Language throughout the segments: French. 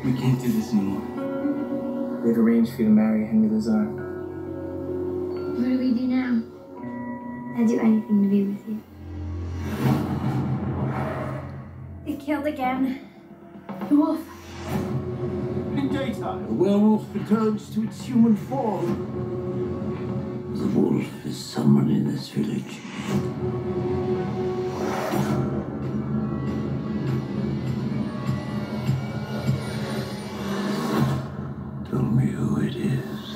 We can't do this anymore. They've arranged for you to marry Henry Lazar. What do we do now? I'd do anything to be with you. It killed again. The wolf. In daytime, a werewolf returns to its human form. The wolf is someone in this village. Tell me who it is.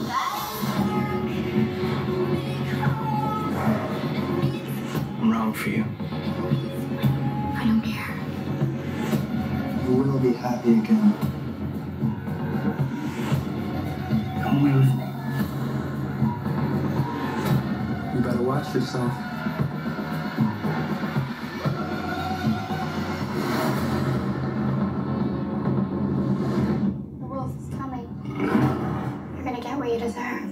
I'm wrong for you. I don't care. You will be happy again. Come away with me. You better watch yourself. The wolf is coming. You're gonna get what you deserve.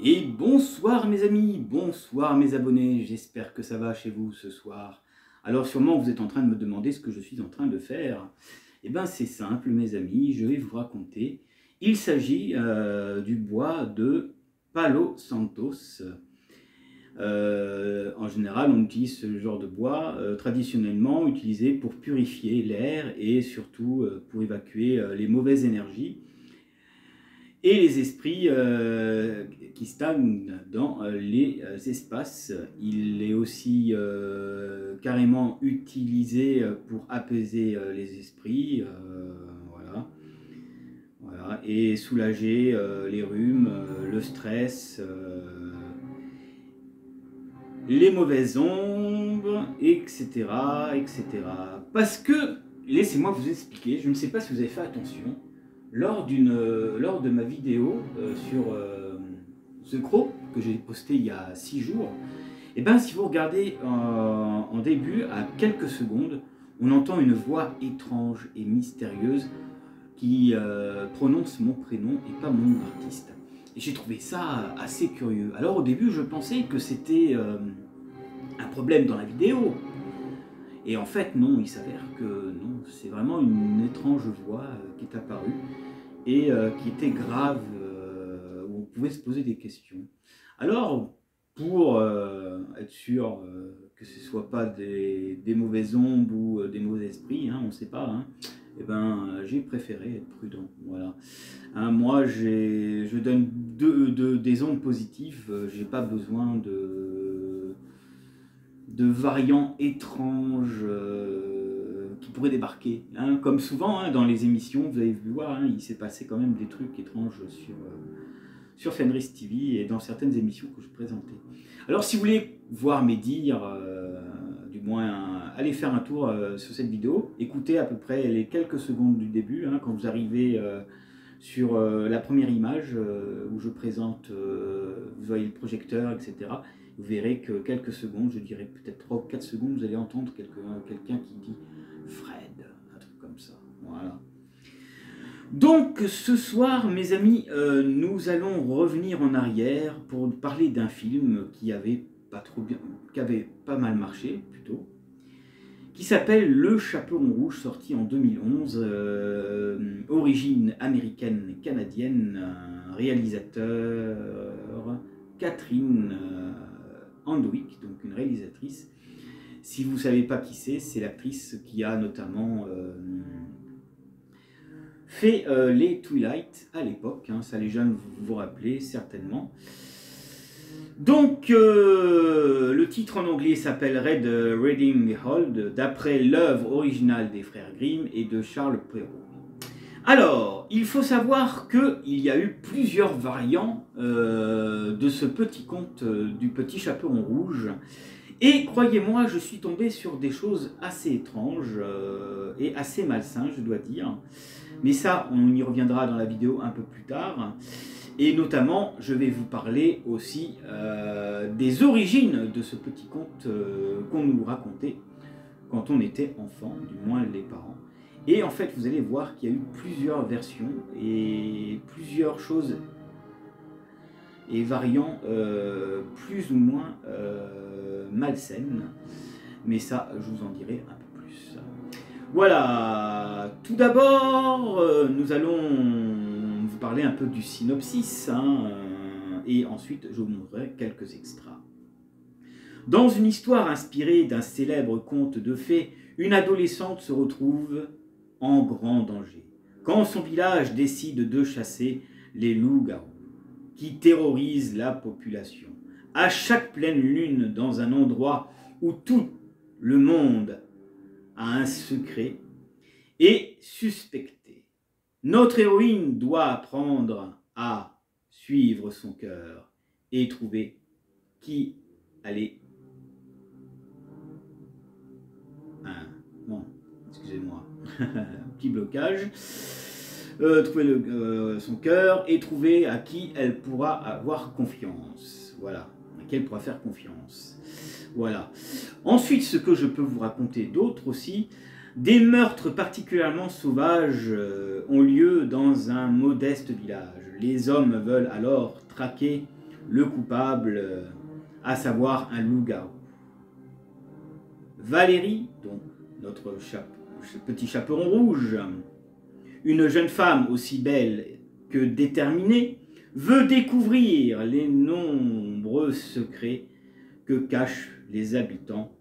Et bonsoir mes amis, bonsoir mes abonnés, j'espère que ça va chez vous ce soir. Alors sûrement vous êtes en train de me demander ce que je suis en train de faire. Eh bien, c'est simple, mes amis, je vais vous raconter. Il s'agit du bois de Palo Santos. En général, on utilise ce genre de bois traditionnellement utilisé pour purifier l'air et surtout pour évacuer les mauvaises énergies et les esprits qui stagnent dans les espaces. Il est aussi carrément utilisé pour apaiser les esprits, voilà, et soulager les rhumes, le stress, les mauvaises ombres, etc., etc. Parce que, laissez-moi vous expliquer, je ne sais pas si vous avez fait attention, lors de ma vidéo sur The Crow, que j'ai posté il y a 6 jours, et bien si vous regardez en début, à quelques secondes, on entend une voix étrange et mystérieuse qui prononce mon prénom et pas mon nom d'artiste. Et j'ai trouvé ça assez curieux. Alors au début, je pensais que c'était un problème dans la vidéo. Et en fait, non, il s'avère que non, c'est vraiment une étrange voix qui est apparue et qui était grave, où on pouvait se poser des questions. Alors, pour être sûr que ce ne soit pas des mauvaises ombres ou des mauvais esprits, hein, on ne sait pas, hein, eh ben, j'ai préféré être prudent. Voilà. Hein, moi, je donne des ondes positives, j'ai pas besoin de variants étranges qui pourraient débarquer. Hein. Comme souvent, hein, dans les émissions, vous avez vu voir, hein, il s'est passé quand même des trucs étranges sur Fenris TV et dans certaines émissions que je présentais. Alors, si vous voulez voir mes dires, du moins allez faire un tour sur cette vidéo, écoutez à peu près les quelques secondes du début, hein, quand vous arrivez sur la première image où je présente, vous voyez le projecteur, etc. Vous verrez que quelques secondes, je dirais peut-être 3 ou 4 secondes, vous allez entendre quelqu'un qui dit Fred, un truc comme ça. Voilà. Donc ce soir, mes amis, nous allons revenir en arrière pour parler d'un film qui avait pas mal marché plutôt, qui s'appelle Le Chaperon Rouge, sorti en 2011, origine américaine-canadienne, réalisateur Catherine Andwick, donc une réalisatrice. Si vous ne savez pas qui c'est l'actrice qui a notamment fait les Twilight à l'époque, hein, ça les jeunes vous rappelez certainement. Donc le titre en anglais s'appelle Red Riding Hood, d'après l'œuvre originale des frères Grimm et de Charles Perrault. Alors, il faut savoir qu'il y a eu plusieurs variants de ce petit conte du petit chaperon rouge. Et croyez-moi, je suis tombé sur des choses assez étranges et assez malsains, je dois dire. Mais ça, on y reviendra dans la vidéo un peu plus tard. Et notamment, je vais vous parler aussi des origines de ce petit conte qu'on nous racontait quand on était enfant, du moins les parents. Et en fait, vous allez voir qu'il y a eu plusieurs versions et plusieurs choses et variants plus ou moins malsaines. Mais ça, je vous en dirai un peu plus. Voilà, tout d'abord, nous allons vous parler un peu du synopsis, hein, et ensuite je vous montrerai quelques extras. Dans une histoire inspirée d'un célèbre conte de fées, une adolescente se retrouve en grand danger quand son village décide de chasser les loups-garous qui terrorisent la population. À chaque pleine lune, dans un endroit où tout le monde a un secret et suspecté, notre héroïne doit apprendre à suivre son cœur et trouver qui allait... Non, excusez-moi, un petit blocage. Trouver son cœur et trouver à qui elle pourra avoir confiance. Voilà, à qui elle pourra faire confiance. Voilà. Ensuite, ce que je peux vous raconter d'autre aussi, des meurtres particulièrement sauvages ont lieu dans un modeste village. Les hommes veulent alors traquer le coupable, à savoir un loup-garou. Valérie, donc notre Petit Chaperon Rouge, une jeune femme aussi belle que déterminée veut découvrir les nombreux secrets que cachent les habitants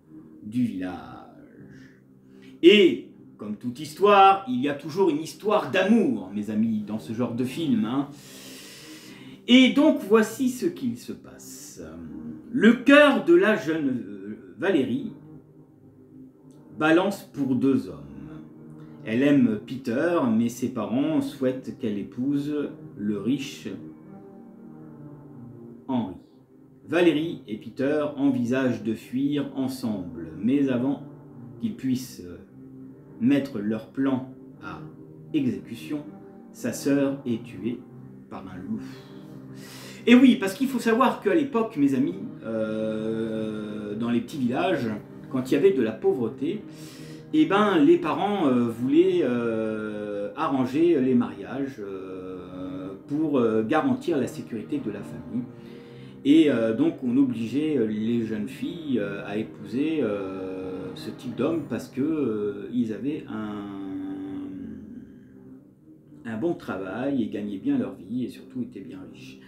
du village. Et, comme toute histoire, il y a toujours une histoire d'amour, mes amis, dans ce genre de film. Hein. Et donc, voici ce qu'il se passe. Le cœur de la jeune Valérie balance pour deux hommes. Elle aime Peter, mais ses parents souhaitent qu'elle épouse le riche Henri. Valérie et Peter envisagent de fuir ensemble, mais avant qu'ils puissent mettre leur plan à exécution, sa sœur est tuée par un loup. Et oui, parce qu'il faut savoir qu'à l'époque, mes amis, dans les petits villages, quand il y avait de la pauvreté, eh ben, les parents voulaient arranger les mariages pour garantir la sécurité de la famille. Et donc on obligeait les jeunes filles à épouser ce type d'homme parce qu'ils avaient un bon travail et gagnaient bien leur vie et surtout étaient bien riches.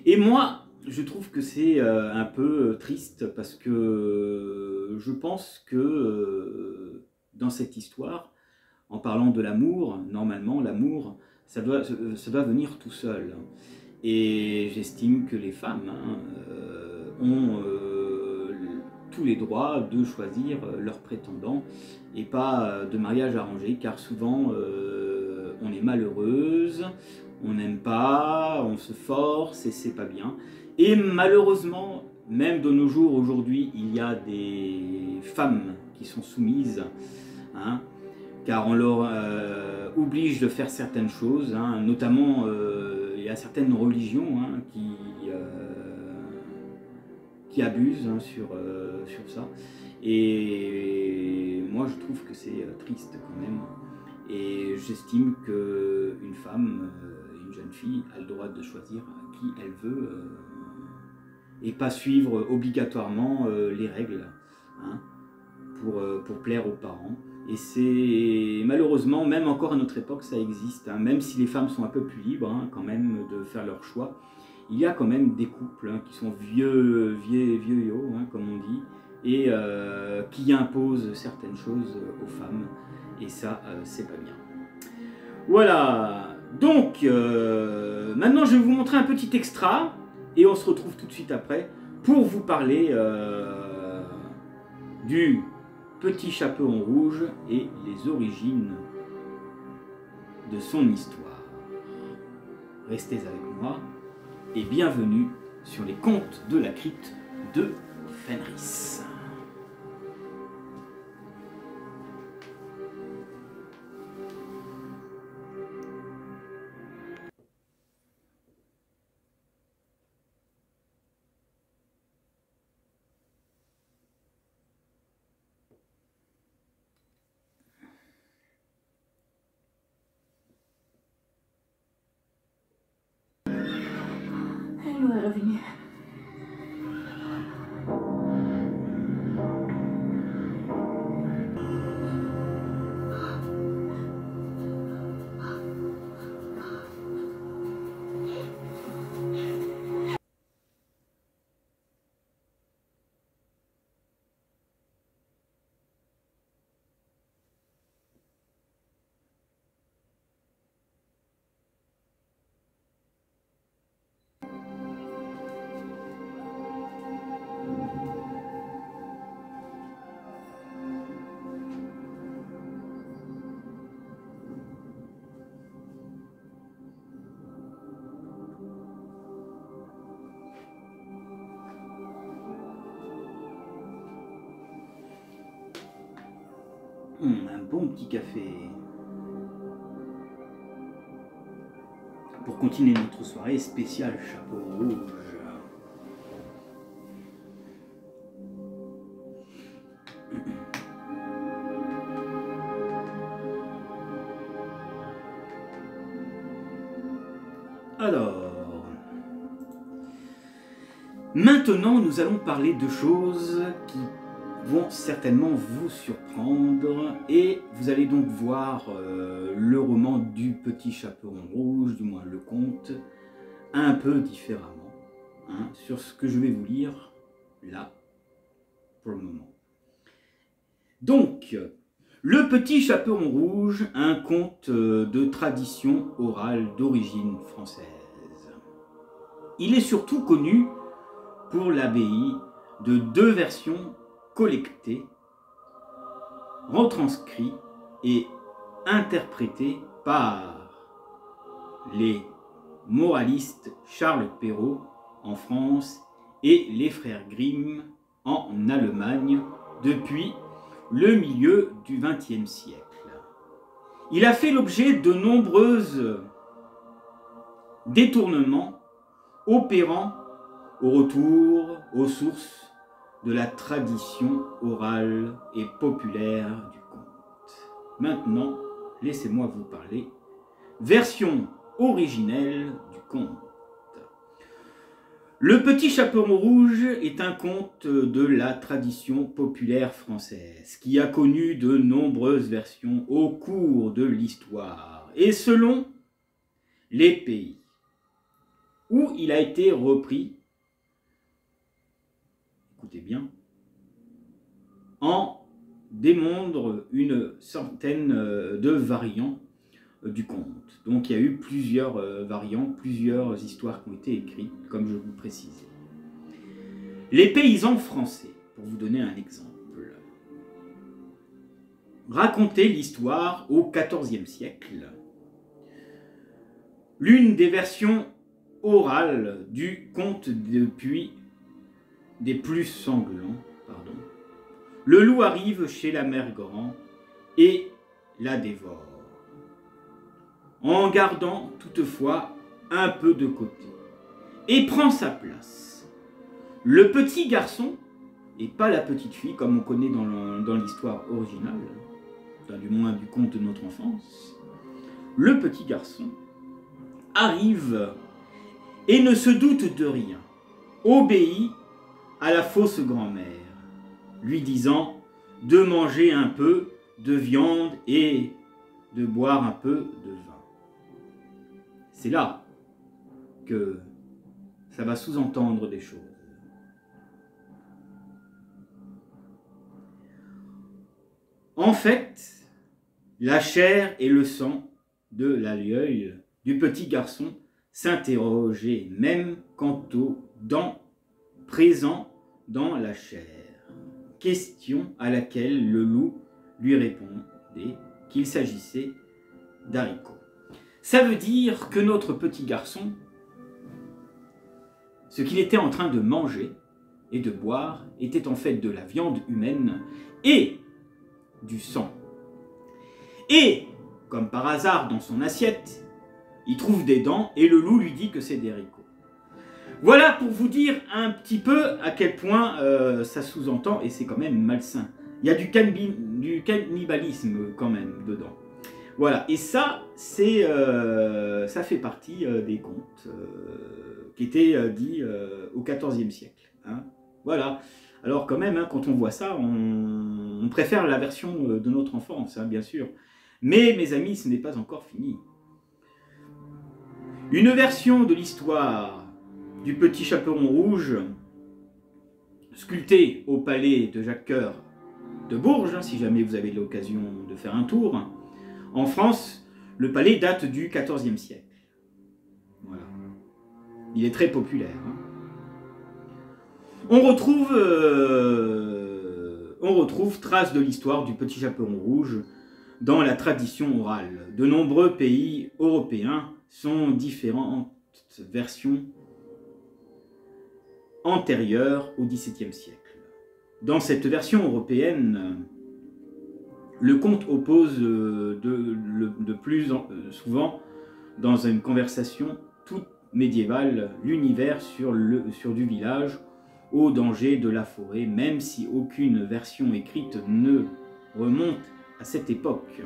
Et moi, je trouve que c'est un peu triste parce que je pense que dans cette histoire, en parlant de l'amour, normalement l'amour, ça doit venir tout seul. Et j'estime que les femmes ont tous les droits de choisir leur prétendant et pas de mariage arrangé, car souvent on est malheureuse, on n'aime pas, on se force et c'est pas bien. Et malheureusement, même de nos jours, aujourd'hui, il y a des femmes qui sont soumises, hein, car on leur oblige de faire certaines choses, hein, notamment il y a certaines religions hein, qui abusent hein, sur ça. Et moi je trouve que c'est triste quand même. Et j'estime qu'une femme, une jeune fille, a le droit de choisir qui elle veut et pas suivre obligatoirement les règles hein, pour plaire aux parents. Et c'est malheureusement, même encore à notre époque, ça existe. Hein. Même si les femmes sont un peu plus libres hein, quand même de faire leur choix, il y a quand même des couples hein, qui sont vieux hein, comme on dit, et qui imposent certaines choses aux femmes. Et ça, c'est pas bien. Voilà. Donc, maintenant, je vais vous montrer un petit extra, et on se retrouve tout de suite après pour vous parler du Petit Chaperon Rouge et les origines de son histoire. Restez avec moi et bienvenue sur les contes de la crypte de Fenris. Elle est revenue. Un bon petit café. Pour continuer notre soirée spéciale Chapeau Rouge. Alors, maintenant nous allons parler de choses qui vont certainement vous surprendre et vous allez donc voir le roman du Petit Chaperon Rouge, du moins le conte, un peu différemment, hein, sur ce que je vais vous lire là pour le moment. Donc, le Petit Chaperon Rouge, un conte de tradition orale d'origine française. Il est surtout connu pour l'abbaye de 2 versions collectées, retranscrites et interprétées par les moralistes Charles Perrault en France et les frères Grimm en Allemagne depuis le milieu du XXe siècle. Il a fait l'objet de nombreux détournements opérant au retour aux sources de la tradition orale et populaire du conte. Maintenant, laissez-moi vous parler. Version originelle du conte. Le Petit Chaperon Rouge est un conte de la tradition populaire française qui a connu de nombreuses versions au cours de l'histoire et selon les pays où il a été repris. Écoutez bien, en démontre une centaine de variants du conte. Donc il y a eu plusieurs variantes, plusieurs histoires qui ont été écrites, comme je vous le précisais. Les paysans français, pour vous donner un exemple, racontaient l'histoire au XIVe siècle. L'une des versions orales du conte depuis des plus sanglants, pardon. Le loup arrive chez la mère Grand et la dévore, en gardant toutefois un peu de côté, et prend sa place. Le petit garçon, et pas la petite fille comme on connaît dans l'histoire originale, du moins du conte de notre enfance, le petit garçon arrive et ne se doute de rien, obéit à la fausse grand-mère, lui disant de manger un peu de viande et de boire un peu de vin. C'est là que ça va sous-entendre des choses. En fait, la chair et le sang de l'alleuil du petit garçon s'interrogeaient même quant aux dents présentes dans la chair. Question à laquelle le loup lui répondait qu'il s'agissait d'haricots. Ça veut dire que notre petit garçon, ce qu'il était en train de manger et de boire, était en fait de la viande humaine et du sang. Et, comme par hasard dans son assiette, il trouve des dents et le loup lui dit que c'est des haricots. Voilà pour vous dire un petit peu à quel point ça sous-entend, et c'est quand même malsain. Il y a du cannibalisme quand même dedans. Voilà, et ça, ça fait partie des contes qui étaient dits au XIVe siècle. Hein. Voilà, alors quand même, hein, quand on voit ça, on préfère la version de notre enfance, hein, bien sûr. Mais mes amis, ce n'est pas encore fini. Une version de l'histoire du Petit Chaperon Rouge, sculptée au palais de Jacques Coeur de Bourges, hein, si jamais vous avez l'occasion de faire un tour. En France, le palais date du XIVe siècle. Voilà. Il est très populaire. Hein. On retrouve traces de l'histoire du Petit Chaperon Rouge dans la tradition orale. De nombreux pays européens sont différentes versions antérieures au XVIIe siècle. Dans cette version européenne, le conte oppose de plus souvent, dans une conversation toute médiévale, l'univers sur du village au danger de la forêt, même si aucune version écrite ne remonte à cette époque.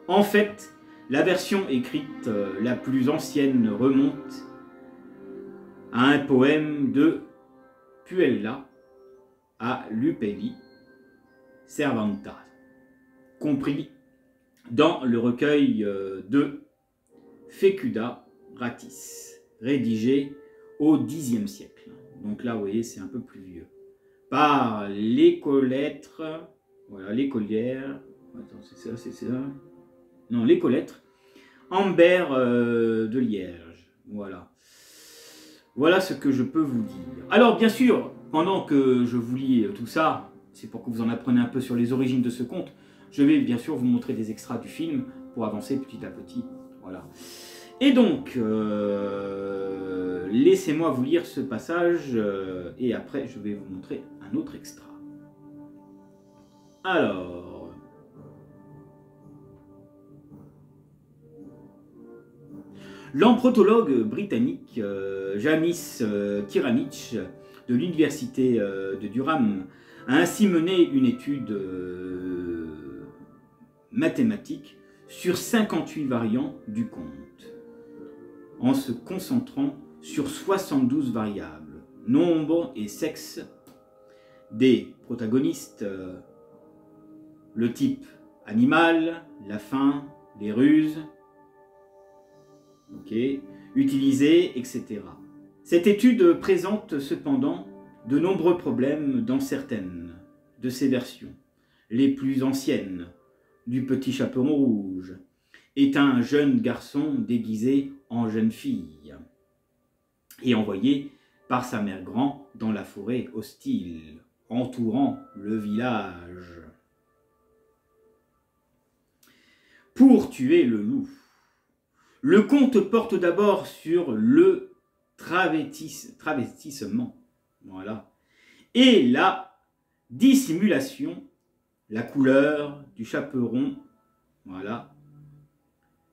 En fait, la version écrite la plus ancienne remonte à un poème de Puella à Lupelli, Cervantes, compris dans le recueil de Fécuda Ratis, rédigé au Xe siècle. Donc là, vous voyez, c'est un peu plus vieux. Par l'écolettre, voilà, l'écolière, attends, c'est ça, non, l'écolettre, Amber de Liège, voilà. Voilà ce que je peux vous dire. Alors, bien sûr, pendant que je vous lis tout ça, c'est pour que vous en appreniez un peu sur les origines de ce conte, je vais bien sûr vous montrer des extraits du film pour avancer petit à petit, voilà. Et donc, laissez-moi vous lire ce passage et après je vais vous montrer un autre extrait. Alors, l'anthropologue britannique Janis Kiranich de l'université de Durham a ainsi mené une étude mathématique sur 58 variants du conte, en se concentrant sur 72 variables, nombre et sexe des protagonistes, le type animal, la faim, les ruses, utilisées, etc. Cette étude présente cependant de nombreux problèmes dans certaines de ces versions. Les plus anciennes, du petit chaperon rouge, est un jeune garçon déguisé en jeune fille et envoyé par sa mère grand dans la forêt hostile, entourant le village, pour tuer le loup. Le conte porte d'abord sur le travestissement, voilà, et la dissimulation, la couleur du chaperon, voilà,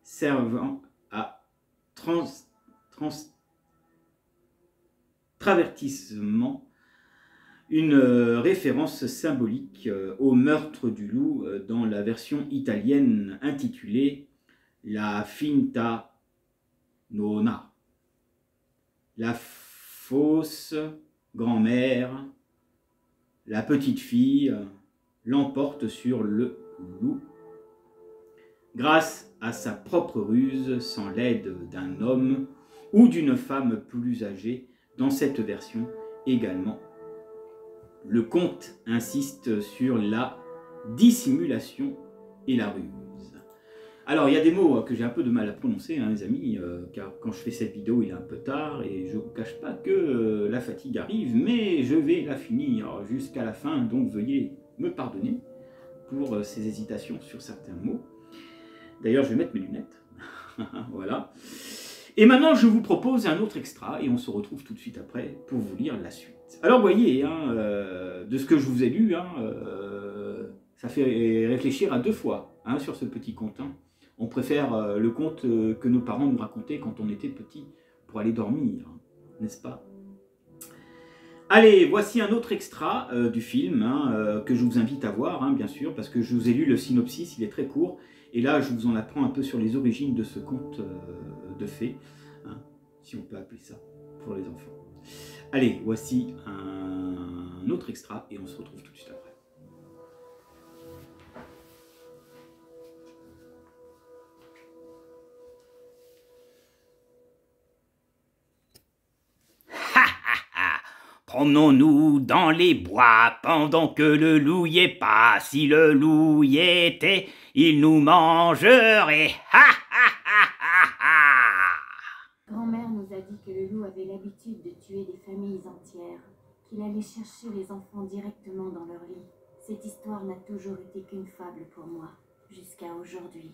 servant à travertissement, une référence symbolique au meurtre du loup dans la version italienne intitulée La finta nonna, la fausse grand-mère, la petite fille l'emporte sur le loup grâce à sa propre ruse sans l'aide d'un homme ou d'une femme plus âgée. Dans cette version également, le conte insiste sur la dissimulation et la ruse. Alors, il y a des mots que j'ai un peu de mal à prononcer, hein, les amis, car quand je fais cette vidéo, il est un peu tard et je ne vous cache pas que la fatigue arrive, mais je vais la finir jusqu'à la fin, donc veuillez me pardonner pour ces hésitations sur certains mots. D'ailleurs, je vais mettre mes lunettes. Voilà. Et maintenant, je vous propose un autre extra et on se retrouve tout de suite après pour vous lire la suite. Alors, voyez, hein, de ce que je vous ai lu, hein, ça fait réfléchir à deux fois hein, sur ce petit conte. Hein. On préfère le conte que nos parents nous racontaient quand on était petit pour aller dormir, n'est-ce pas? Allez, voici un autre extra du film hein, que je vous invite à voir, hein, bien sûr, parce que je vous ai lu le synopsis, il est très court. Et là, je vous en apprends un peu sur les origines de ce conte de fées, hein, si on peut appeler ça, pour les enfants. Allez, voici un autre extra et on se retrouve tout de suite après. Promenons-nous dans les bois pendant que le loup y est pas. Si le loup y était, il nous mangerait. Ha ha ha ha ha. Grand-mère nous a dit que le loup avait l'habitude de tuer des familles entières, qu'il allait chercher les enfants directement dans leur lit. Cette histoire n'a toujours été qu'une fable pour moi, jusqu'à aujourd'hui.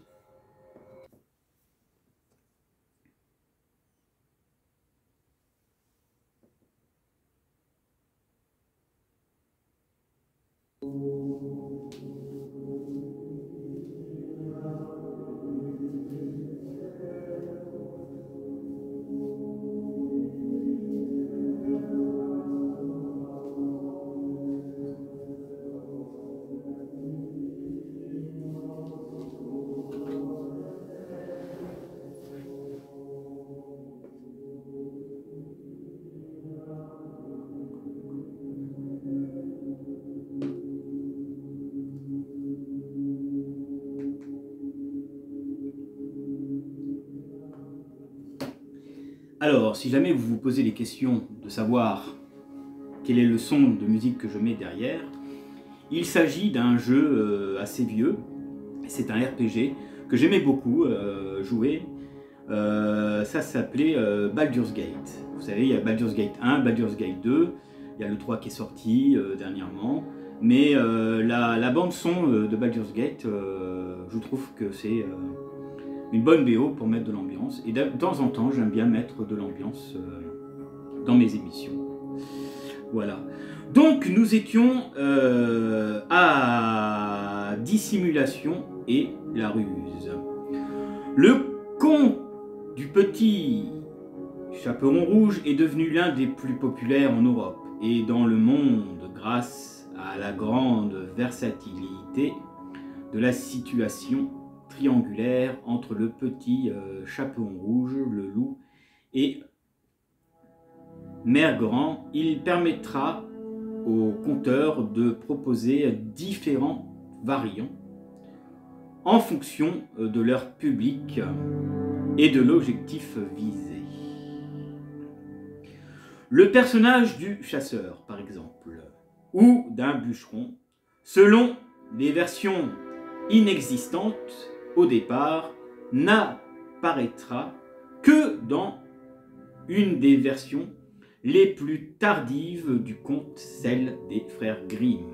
Alors, si jamais vous vous posez les questions de savoir quel est le son de musique que je mets derrière, il s'agit d'un jeu assez vieux. C'est un RPG que j'aimais beaucoup jouer. Ça s'appelait Baldur's Gate. Vous savez, il y a Baldur's Gate 1, Baldur's Gate 2, il y a le 3 qui est sorti dernièrement. Mais la bande son de Baldur's Gate, je trouve que c'est une bonne BO pour mettre de l'ambiance. Et de temps en temps, j'aime bien mettre de l'ambiance dans mes émissions. Voilà. Donc, nous étions à Dissimulation et la ruse. Le conte du petit chaperon rouge est devenu l'un des plus populaires en Europe et dans le monde grâce à la grande versatilité de la situation triangulaire entre le petit chaperon rouge, le loup et Mère Grand. Il permettra aux conteurs de proposer différents variants en fonction de leur public et de l'objectif visé. Le personnage du chasseur, par exemple, ou d'un bûcheron, selon les versions inexistantes au départ, n'apparaîtra que dans une des versions les plus tardives du conte, celle des frères Grimm.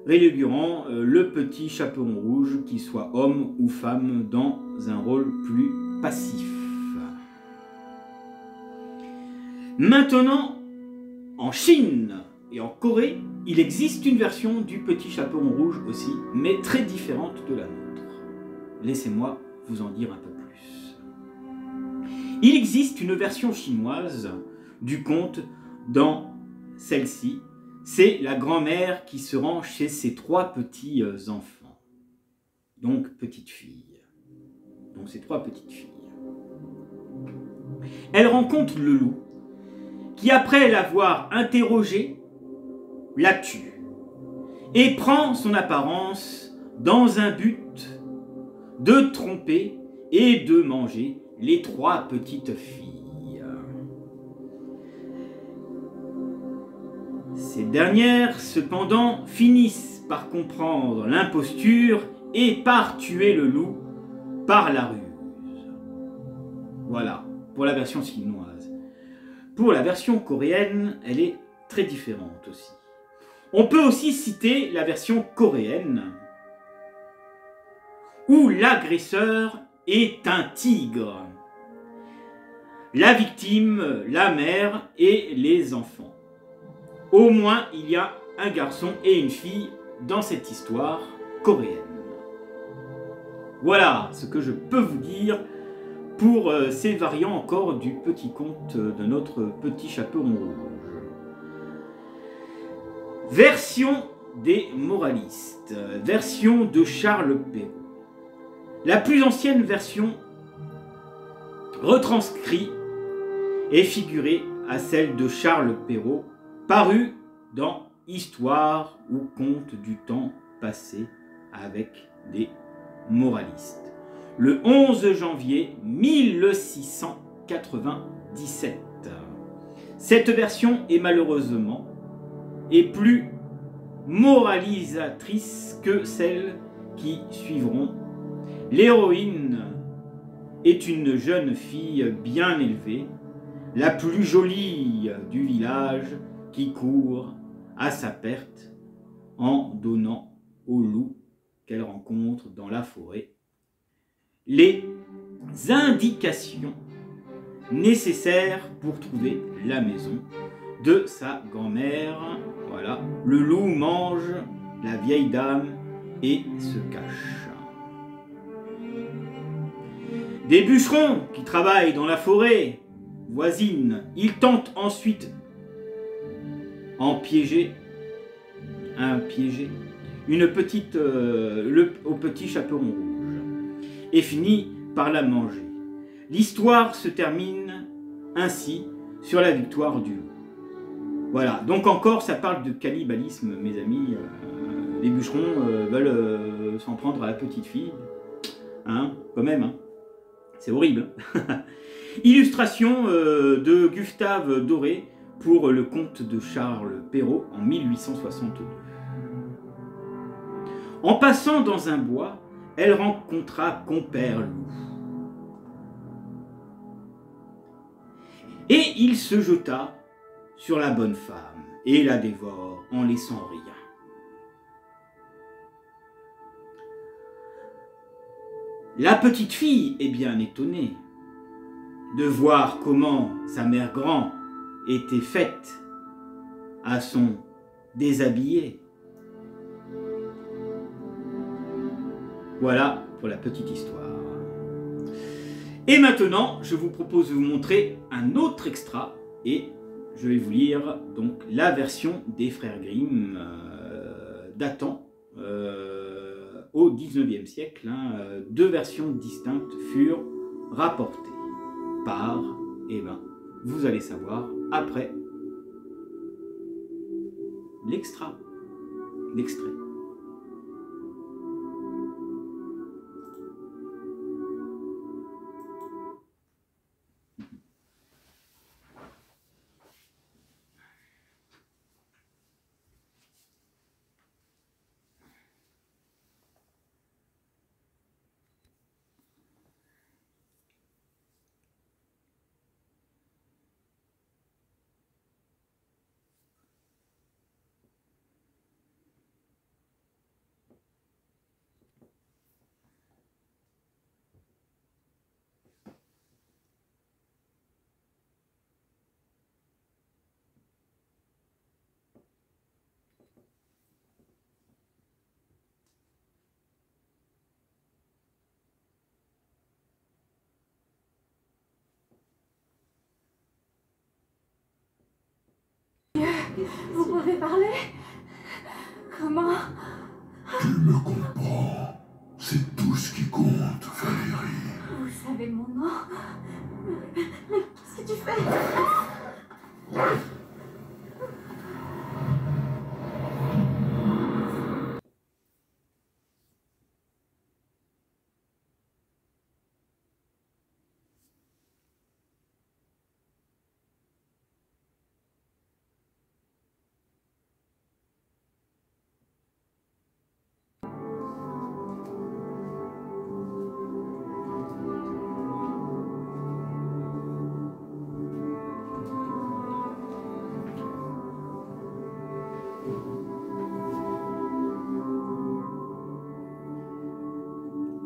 Réfigurant le petit chaperon rouge, qu'il soit homme ou femme, dans un rôle plus passif. Maintenant, en Chine et en Corée, il existe une version du petit chaperon rouge aussi, mais très différente de la nôtre. Laissez-moi vous en dire un peu plus. Il existe une version chinoise du conte. Dans celle-ci, c'est la grand-mère qui se rend chez ses 3 petits enfants. Donc, petites filles. Donc, ces 3 petites filles. Elle rencontre le loup, qui après l'avoir interrogé, la tue, et prend son apparence dans un but de tromper et de manger les 3 petites filles. Ces dernières, cependant, finissent par comprendre l'imposture et par tuer le loup par la ruse. Voilà, pour la version chinoise. Pour la version coréenne, elle est très différente aussi. On peut aussi citer la version coréenne, où l'agresseur est un tigre. La victime, la mère et les enfants. Au moins, il y a un garçon et une fille dans cette histoire coréenne. Voilà ce que je peux vous dire pour ces variants encore du petit conte de notre petit chaperon rouge. Version des moralistes, version de Charles Perrault. La plus ancienne version retranscrit et figurée à celle de Charles Perrault, parue dans Histoire ou conte du temps passé avec des moralistes, le 11 janvier 1697. Cette version est malheureusement plus moralisatrice que celles qui suivront. L'héroïne est une jeune fille bien élevée, la plus jolie du village, qui court à sa perte en donnant au loup qu'elle rencontre dans la forêt les indications nécessaires pour trouver la maison de sa grand-mère. Voilà, le loup mange la vieille dame et se cache. Des bûcherons qui travaillent dans la forêt voisine, ils tentent ensuite piéger une petite au petit chaperon rouge et finit par la manger. L'histoire se termine ainsi sur la victoire du loup. Voilà, donc encore ça parle de cannibalisme, mes amis. Les bûcherons veulent s'en prendre à la petite fille. Hein, quand même, hein. C'est horrible. Illustration de Gustave Doré pour le conte de Charles Perrault en 1862. En passant dans un bois, elle rencontra compère loup. Et il se jeta sur la bonne femme et la dévore en laissant rien. La petite fille est bien étonnée de voir comment sa mère grand était faite à son déshabillé. Voilà pour la petite histoire. Et maintenant, je vous propose de vous montrer un autre extra et je vais vous lire donc la version des frères Grimm datant au 19e siècle. Deux versions distinctes furent rapportées par, vous allez savoir après l'extrait. Vous pouvez parler? Comment? Tu me comprends. C'est tout ce qui compte, Valérie. Vous savez mon nom? Mais qu'est-ce que tu fais?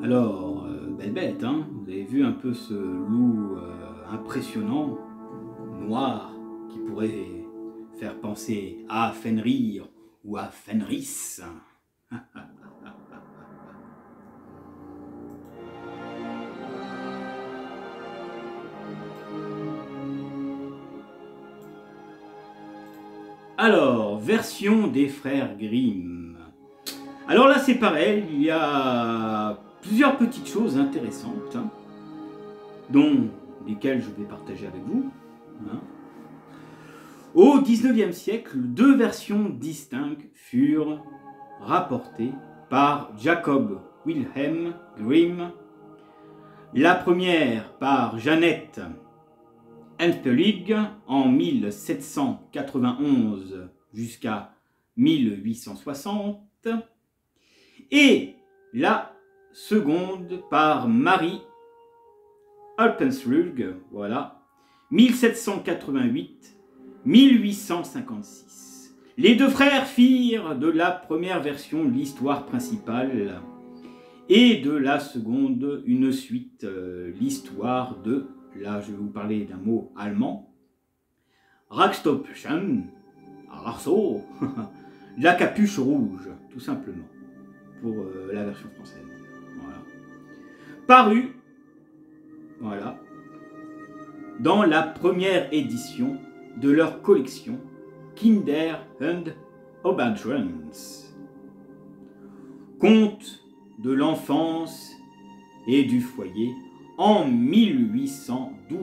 Alors, belle bête, hein, vous avez vu un peu ce loup impressionnant, noir, qui pourrait faire penser à Fenrir ou à Fenris. Alors, version des frères Grimm. Alors là, c'est pareil, il y a plusieurs petites choses intéressantes, hein, dont lesquelles je vais partager avec vous. Hein. Au 19e siècle, deux versions distinctes furent rapportées par Jacob Wilhelm Grimm. La première par Jeannette Elfelig en 1791 jusqu'à 1860 et la seconde par Marie Alpenslug, voilà, 1788-1856. Les deux frères firent de la première version l'histoire principale et de la seconde une suite, l'histoire de, là je vais vous parler d'un mot allemand, Ragstopchen, Arso, la capuche rouge, tout simplement, pour la version française. Voilà. Paru, voilà, dans la première édition de leur collection Kinder und Obertrans. Conte de l'enfance et du foyer en 1812.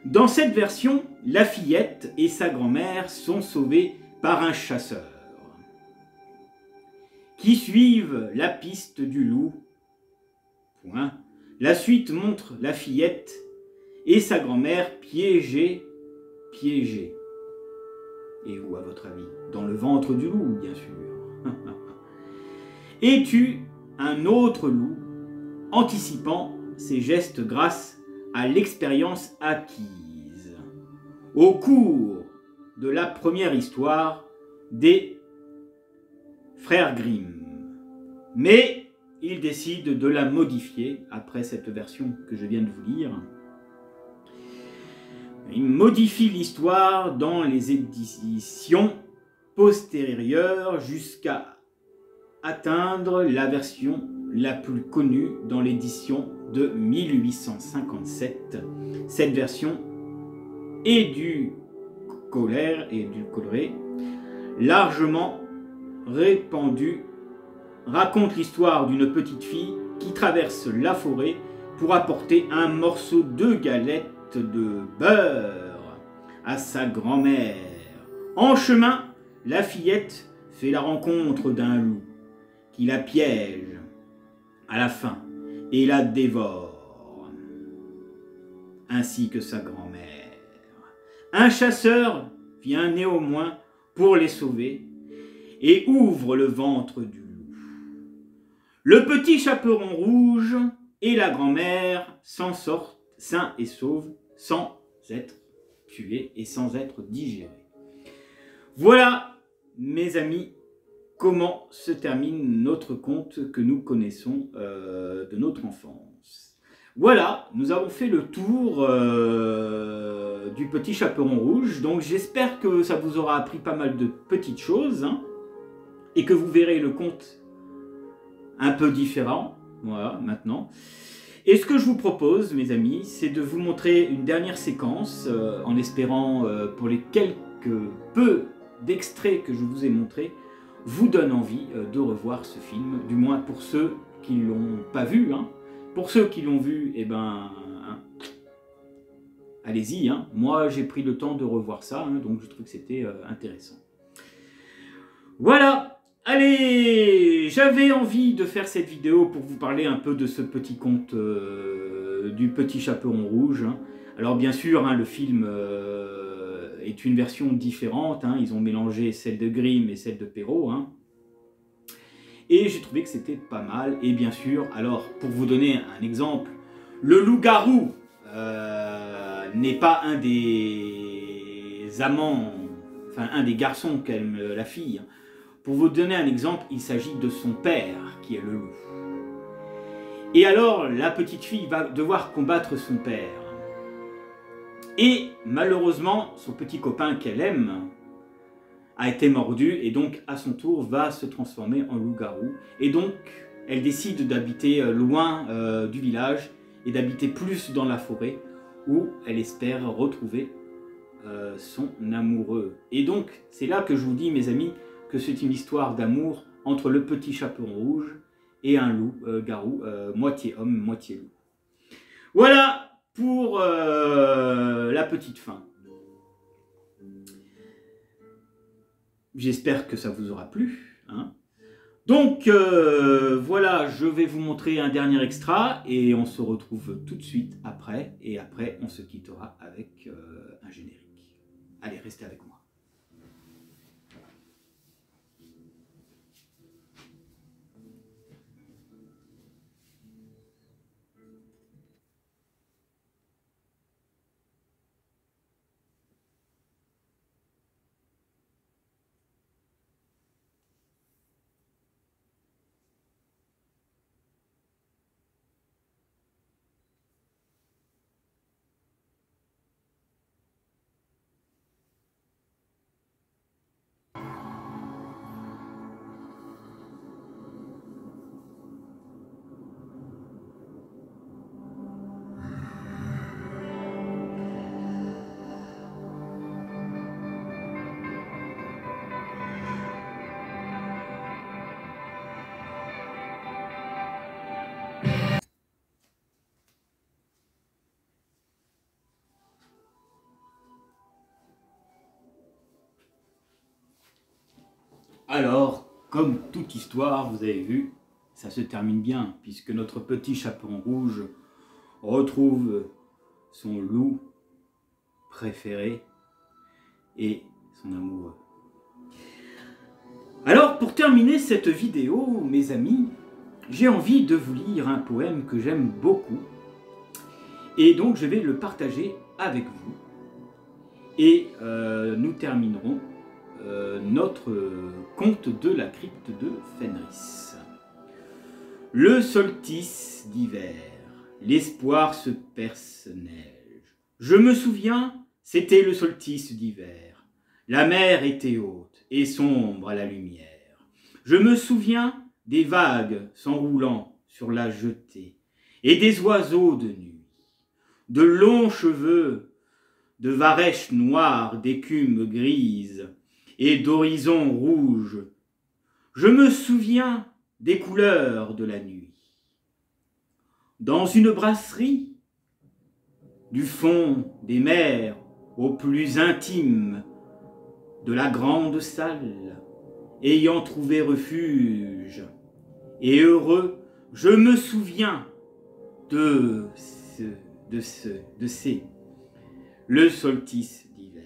Dans cette version, la fillette et sa grand-mère sont sauvées par un chasseur qui suivent la piste du loup. Point. La suite montre la fillette et sa grand-mère piégées. Et où, à votre avis? Dans le ventre du loup, bien sûr. Et tue un autre loup, anticipant ses gestes grâce à l'expérience acquise au cours de la première histoire des frères Grimm. Mais il décide de la modifier après cette version que je viens de vous lire. Il modifie l'histoire dans les éditions postérieures jusqu'à atteindre la version la plus connue dans l'édition de 1857. Cette version édulcorée, largement répandue, raconte l'histoire d'une petite fille qui traverse la forêt pour apporter un morceau de galette de beurre à sa grand-mère. En chemin, la fillette fait la rencontre d'un loup qui la piège à la fin et la dévore, ainsi que sa grand-mère. Un chasseur vient néanmoins pour les sauver et ouvre le ventre du loup. Le petit chaperon rouge et la grand-mère s'en sortent sains et saufs, sans être tués et sans être digérés. Voilà, mes amis, comment se termine notre conte que nous connaissons de notre enfance. Voilà, nous avons fait le tour du petit chaperon rouge. Donc j'espère que ça vous aura appris pas mal de petites choses, hein, et que vous verrez le conte un peu différent. Voilà, maintenant. Et ce que je vous propose, mes amis, c'est de vous montrer une dernière séquence, en espérant, pour les quelques peu d'extraits que je vous ai montrés, vous donne envie de revoir ce film, du moins pour ceux qui ne l'ont pas vu. Hein. Pour ceux qui l'ont vu, eh ben, hein, allez-y. Hein. Moi, j'ai pris le temps de revoir ça, hein, donc je trouve que c'était intéressant. Voilà. Allez, j'avais envie de faire cette vidéo pour vous parler un peu de ce petit conte du petit chaperon rouge. Hein. Alors bien sûr, hein, le film est une version différente. Hein. Ils ont mélangé celle de Grimm et celle de Perrault. Hein. Et j'ai trouvé que c'était pas mal. Et bien sûr, alors pour vous donner un exemple, le loup-garou n'est pas un des amants, enfin un des garçons qu'aime la fille. Pour vous donner un exemple, il s'agit de son père, qui est le loup. Et alors, la petite fille va devoir combattre son père. Et malheureusement, son petit copain qu'elle aime a été mordu, et donc à son tour va se transformer en loup-garou. Et donc, elle décide d'habiter loin du village, et d'habiter plus dans la forêt, où elle espère retrouver son amoureux. Et donc, c'est là que je vous dis, mes amis, que c'est une histoire d'amour entre le petit chaperon rouge et un loup-garou, moitié homme, moitié loup. Voilà pour la petite fin. J'espère que ça vous aura plu. Hein. Donc, voilà, je vais vous montrer un dernier extra et on se retrouve tout de suite après. Et après, on se quittera avec un générique. Allez, restez avec moi. Alors, comme toute histoire, vous avez vu, ça se termine bien, puisque notre petit chaperon rouge retrouve son loup préféré et son amoureux. Alors, pour terminer cette vidéo, mes amis, j'ai envie de vous lire un poème que j'aime beaucoup, et donc je vais le partager avec vous, et nous terminerons notre conte de la crypte de Fenris. Le solstice d'hiver, l'espoir se perce-neige. Je me souviens, c'était le solstice d'hiver. La mer était haute et sombre à la lumière. Je me souviens des vagues s'enroulant sur la jetée et des oiseaux de nuit, de longs cheveux, de varechs noirs, d'écume grise et d'horizons rouges. Je me souviens des couleurs de la nuit. Dans une brasserie, du fond des mers au plus intime de la grande salle, ayant trouvé refuge, et heureux, je me souviens de ces, le solstice d'hiver.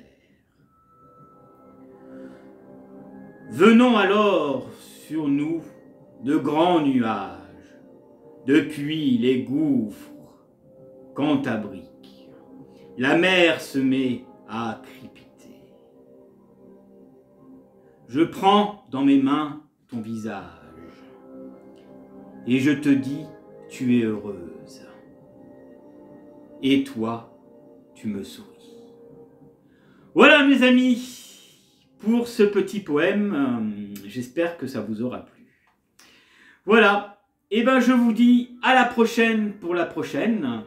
Venons alors sur nous de grands nuages, depuis les gouffres cantabriques, la mer se met à crépiter. Je prends dans mes mains ton visage, et je te dis, tu es heureuse. Et toi, tu me souris. Voilà mes amis, pour ce petit poème, j'espère que ça vous aura plu. Voilà, et ben je vous dis à la prochaine pour la prochaine,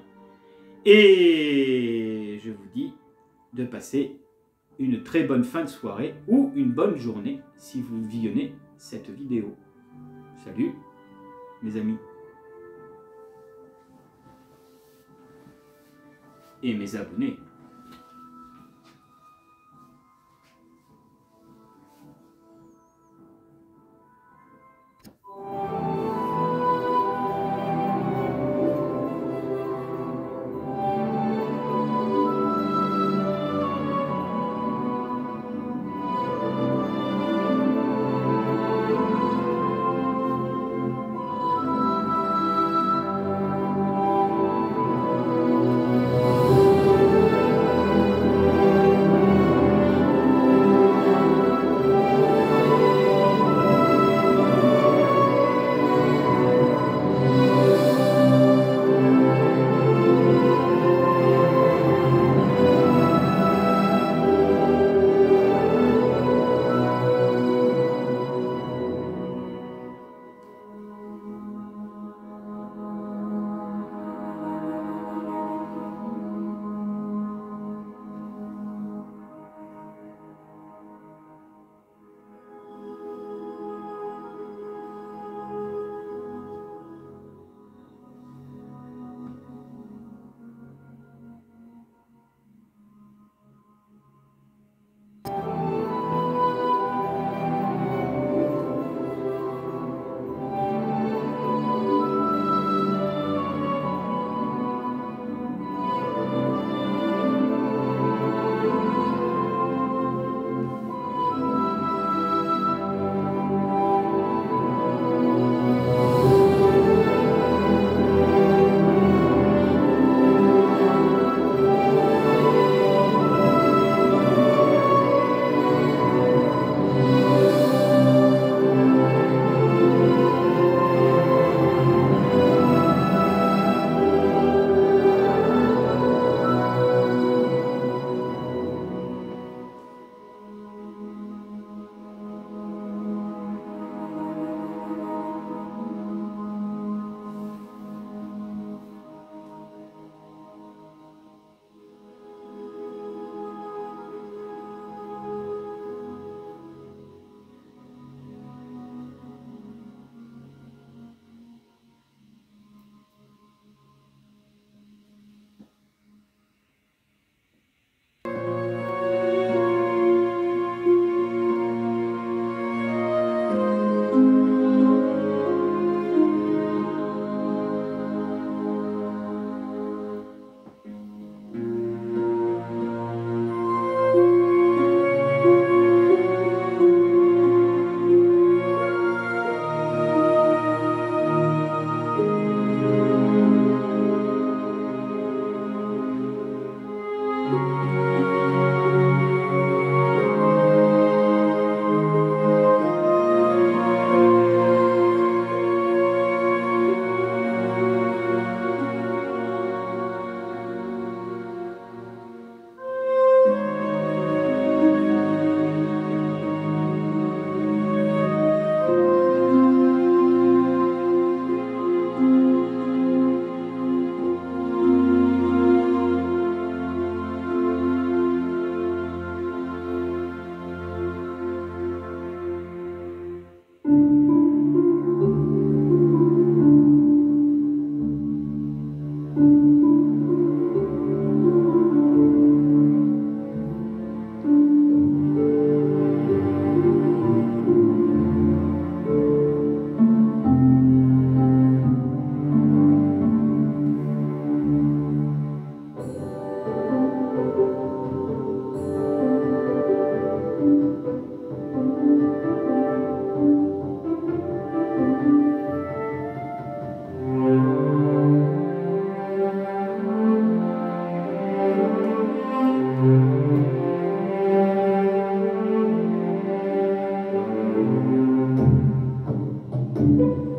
et je vous dis de passer une très bonne fin de soirée ou une bonne journée si vous visionnez cette vidéo. Salut mes amis et mes abonnés. Thank you.